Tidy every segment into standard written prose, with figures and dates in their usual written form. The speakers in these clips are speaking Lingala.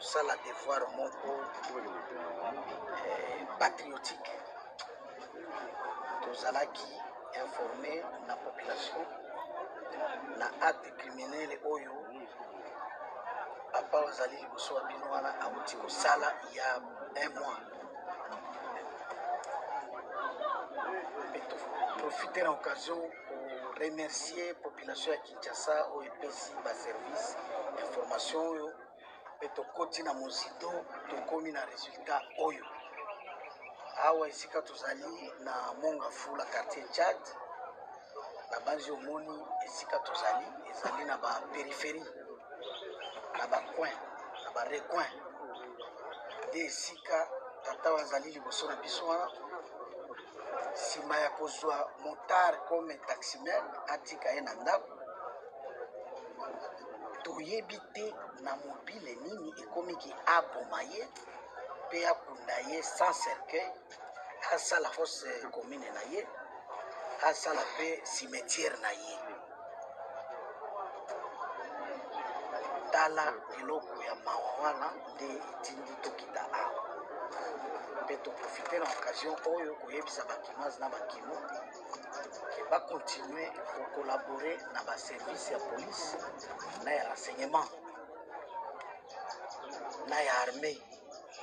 ça la devoir moko patriotique. Tozalaki informer la population na acte criminel oyo papa ozali liboso ya bino wana auti kosala il y a 1 mois. Profiter de l'occasion pour remercier la population de Kinshasa au EPC ba service information et to koti na mosito to komi na résultat oyo awa isika tozali na Mongafu la quartier Tchad na banzi omoni isika tozali ezali na ba périphérie na ba coin na ba recoin de isika tata wazali liboso na biso wana sima ya kozwa motard comme taximen atika ye na ndako toyebi te na mobile nini ekomiki aboma ye mpe akunda ye sans cercueil asala fosse commune na ye asala mpe cimetière na ye. Tala eloko ya mawa wana nde etindi tokita awa mpe toprofite na occasion oyo koyebisa bakinoise na bakino ke bakontinue kokolabore na baservice ya police na ya renseignement na ya armée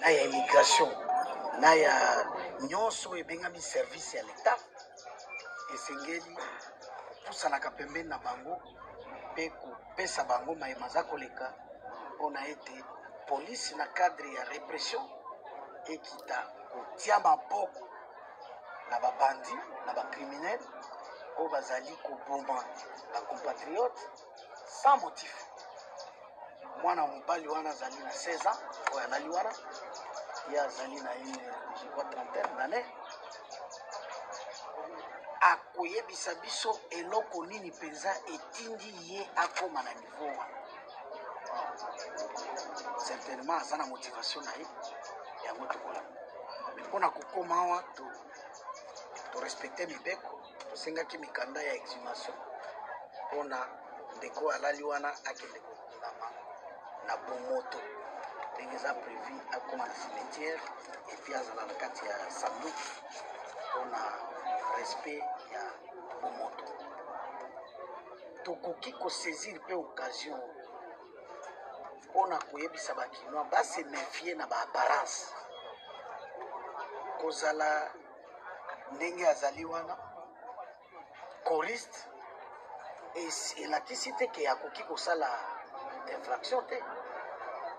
na ya immigration na ya nyonso ebengami service ya l'État esengeli kopusanaka pembeni na bango mpe kopesa bango mayema za koleka mpona ete police na cadre ya répression ekita kotia maboko na babandi na bacriminel oyo bazali koboma bacompatriote sans motif. Mwana mobali wana azali na 16 ans oyo alali wana ye azali na une trentaine d'années akoyebisa biso eloko nini mpenza etindi ye akoma na niveau wana. Certainement aza na motivation na ye yango tokola mpona kokoma awa torespecte mibeko tosengaki mikanda ya exhumation mpona ndeko alali wana akende kokundama na bomoto ndenge eza prévu akoma na cimetière epuis azala na kati ya sanduku mpona respect ya bomoto. Tokoki kosaisir mpe occasion mpona koyebisa bakinois base méfier na baapparence kozala ndenge azali wana choriste elakisi te ke akoki kosala infraction te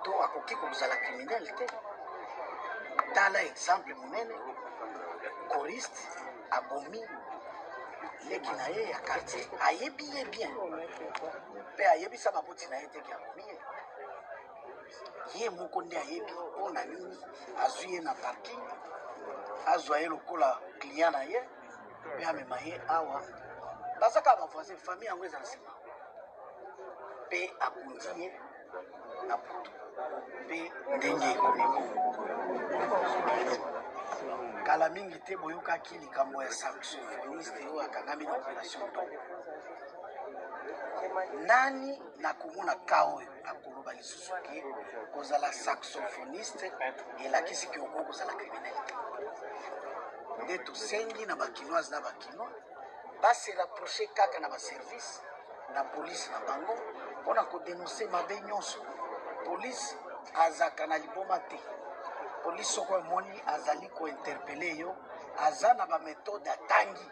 to akoki kozala criminel te. Tala exemple monene choriste abomi leki na ye ya quartier ayebi ye bien mpe ayebisa maboti na ye te ke abomi ye moko nde ayebi mpona nini azwi ye na parking azwa ye lokola client na ye mpe amema ye awa bazaka bavoisin famille yango eza nsima mpe akundi ye na butu mpe ndenge ekomi kala mingi te boyokaki likambo ya saxophoniste oyo akangami na opération to nani na komona ka oyo akoloba lisusu ke kozala saxophoniste elakisi ke okoki kozala criminel te. Nde tosengi na bakinoise na bakinois base rapproche kaka na baservice na police na bango mpona kodenonse mabe nyonso. Police azaka na liboma te. Police soko emoni azali kointerpele yo aza na baméthode atangi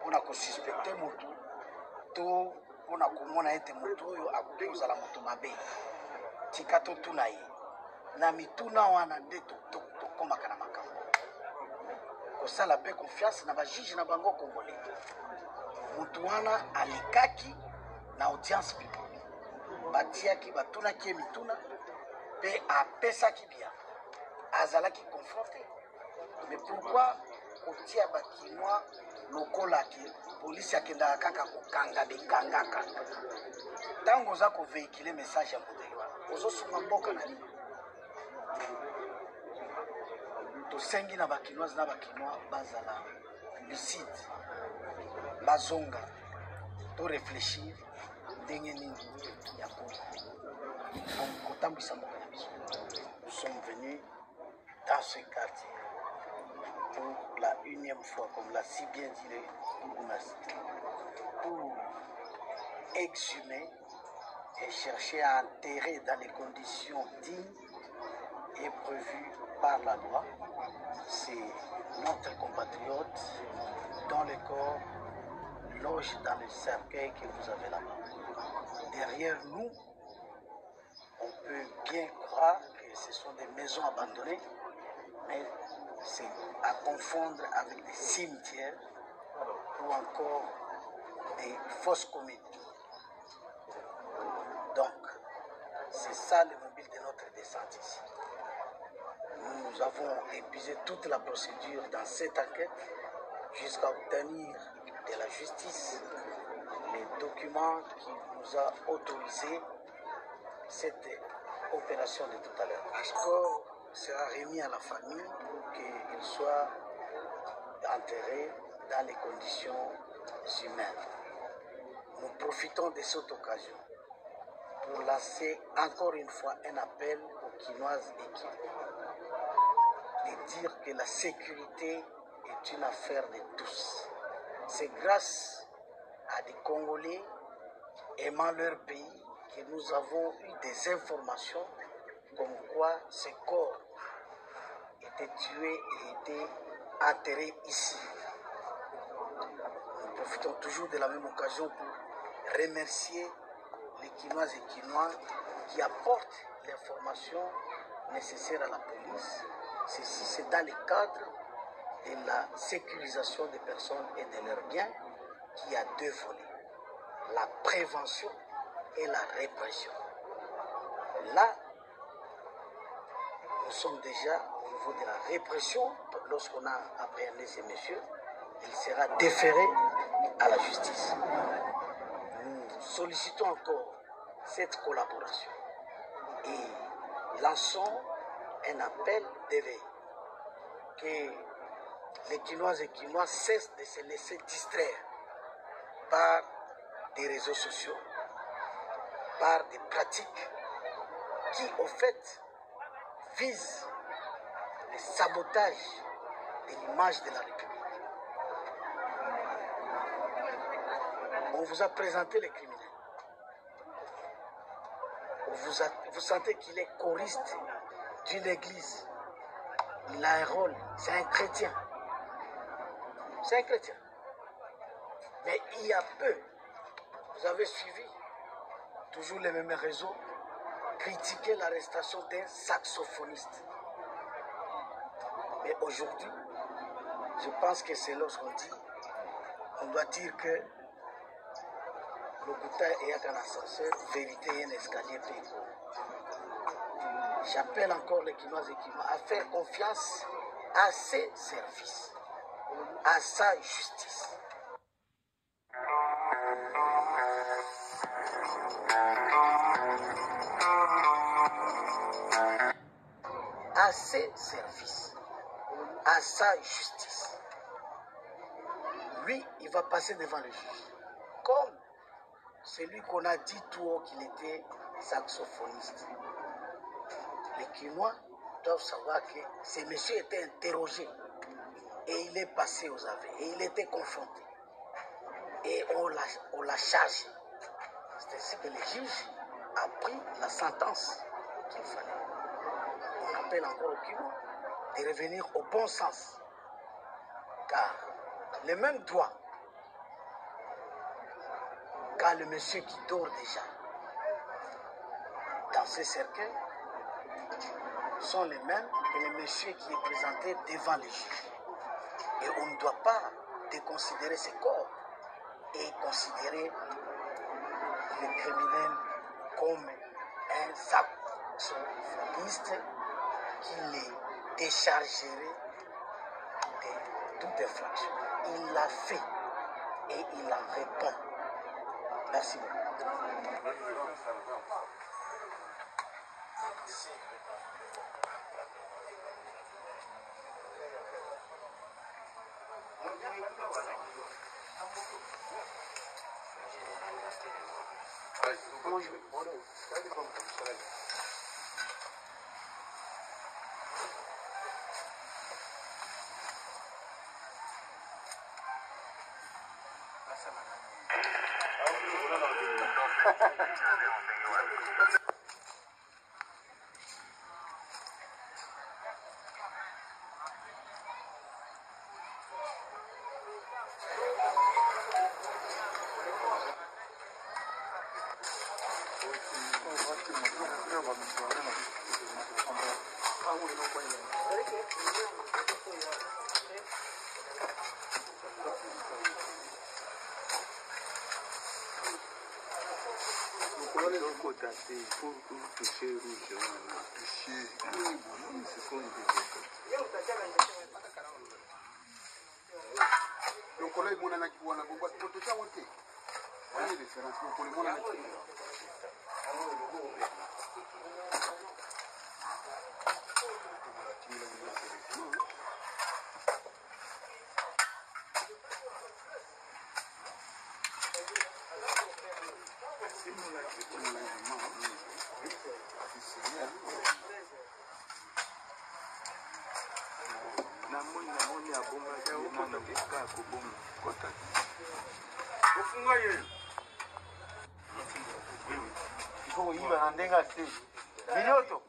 mpona kosuspecte motu to mpona komona ete motu oyo akoki kozala moto mabe. Tika totuna ye na mituna wana nde tokomaka na makambo kosala mpe confiance na bajuge na bango congolais. Motu wana alekaki na audience publique batiaki batunaki ye mituna mpe apesaki bien azalaki confronté. Mais pourquoi kotia bakinois lokola ke polisi akendaka kaka kokanga bekangaka ntango oza koveikile message ya modele wana ozosunga mboka na nini? Tosengi na bakinoise na bakinois bazala lucide bazonga to réfléchir ndenge nini ya kotambwisa mboka na biso. dans ce quartier pour la unième fois, comme l'a si bien dit le bourgmestre, pour exhumer et chercher à enterrer dans les conditions dignes et prévues par la loi. C'est notre compatriote dont le corps loge dans le cercueil que vous avez là-bas. Derrière nous, on peut bien croire que ce sont des maisons abandonnées, mais c'est à confondre avec des cimetières ou encore des fosses communes. Donc, c'est ça le mobile de notre descente ici. Nous avons épuisé toute la procédure dans cette enquête jusqu'à obtenir de la justice les documents qui nous a autorisé cette opération de tout à l'heure. Le corps sera remis à la famille pour qu'il soit enterré dans les conditions humaines. Nous profitons de cette occasion pour lancer encore une fois un appel aux Quinoises et Quinois de dire que la sécurité est une affaire de tous. C'est grâce à des Congolais aimant leur pays que nous avons eu des informations comme quoi ces corps étaient tués et étaient enterrés ici. Nous profitons toujours de la même occasion pour remercier les Quinoises et Quinois qui apportent l'information nécessaire à la police. Ceci, c'est dans le cadre de la sécurisation des personnes et de leurs biens qui a deux volets, la prévention et la répression. Là, nous sommes déjà au niveau de la répression. Lorsqu'on a appréhendé ces messieurs, il sera déféré à la justice. Nous sollicitons encore cette collaboration et lançons un appel d'éveil que les Quinoises et Quinois cessent de se laisser distraire par des réseaux sociaux, par des pratiques qui, au fait, visent le sabotage de l'image de la République. On vous a présenté les criminels. Vous sentez qu'il est choriste d'une église. Il a un rôle, c'est un chrétien. C'est un chrétien. Mais il y a peu, vous avez suivi toujours les mêmes réseaux, critiquer l'arrestation d'un saxophoniste. Mais aujourd'hui, je pense que c'est lorsqu'on dit, on doit dire que le Gouta est un ascenseur, vérité et un escalier péco. J'appelle encore les Quinoises et Quinois à faire confiance à ses services, à sa justice. À ses services, à sa justice. Lui, il va passer devant le juge. Comme celui qu'on a dit tout haut qu'il était saxophoniste. Les Quinois doivent savoir que ces messieurs étaient interrogés et il est passé aux aveux et il était confronté. Et on l'a chargé. C'est ainsi que le juge a pris la sentence qu'il fallait. On appelle encore aux Quinois de revenir au bon sens. Car le même droit qu'a le monsieur qui dort déjà dans ce cercueil sont les mêmes que le monsieur qui est présenté devant les juges. Et on ne doit pas déconsidérer ces corps et considérer le criminel comme un saxophoniste qui les déchargerait de toute infraction. Il l'a fait et il en répond. Merci beaucoup. Pour toucher rouge, donc là il mona na kiwana bomba to cha wote wani reference ko le mona na Iba nandenga si. Minyoto.